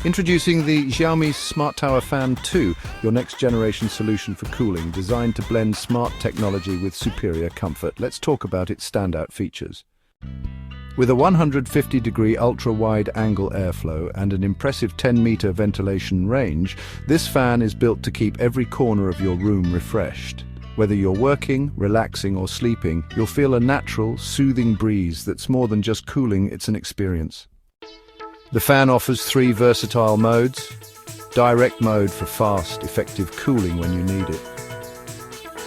Introducing the Xiaomi Smart Tower Fan 2, your next-generation solution for cooling, designed to blend smart technology with superior comfort. Let's talk about its standout features. With a 150-degree ultra-wide angle airflow and an impressive 10-meter ventilation range, this fan is built to keep every corner of your room refreshed. Whether you're working, relaxing, or sleeping, you'll feel a natural, soothing breeze that's more than just cooling, it's an experience. The fan offers 3 versatile modes. Direct mode for fast, effective cooling when you need it.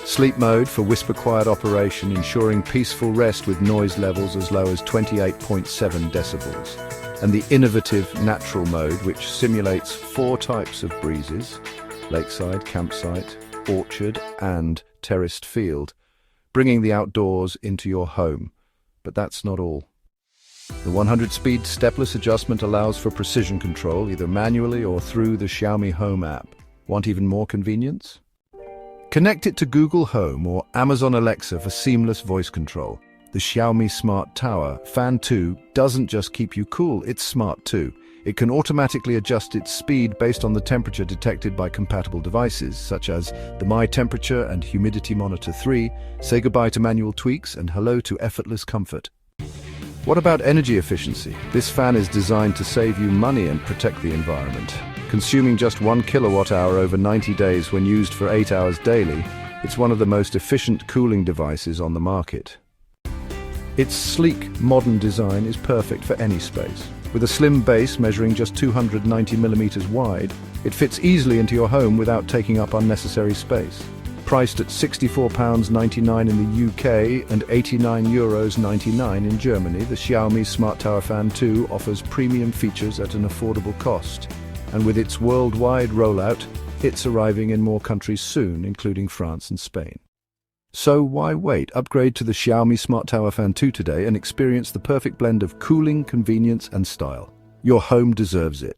Sleep mode for whisper-quiet operation, ensuring peaceful rest with noise levels as low as 28.7 decibels. And the innovative natural mode, which simulates 4 types of breezes: lakeside, campsite, orchard, and terraced field, bringing the outdoors into your home. But that's not all. The 100-speed stepless adjustment allows for precision control, either manually or through the Xiaomi Home app. Want even more convenience? Connect it to Google Home or Amazon Alexa for seamless voice control. The Xiaomi Smart Tower Fan 2 doesn't just keep you cool, it's smart too. It can automatically adjust its speed based on the temperature detected by compatible devices, such as the My Temperature and Humidity Monitor 3. Say goodbye to manual tweaks and hello to effortless comfort. What about energy efficiency? This fan is designed to save you money and protect the environment. Consuming just 1 kilowatt-hour over 90 days when used for 8 hours daily, it's one of the most efficient cooling devices on the market. Its sleek, modern design is perfect for any space. With a slim base measuring just 290 millimeters wide, it fits easily into your home without taking up unnecessary space. Priced at £64.99 in the UK and €89.99 in Germany, the Xiaomi Smart Tower Fan 2 offers premium features at an affordable cost. And with its worldwide rollout, it's arriving in more countries soon, including France and Spain. So why wait? Upgrade to the Xiaomi Smart Tower Fan 2 today and experience the perfect blend of cooling, convenience, and style. Your home deserves it.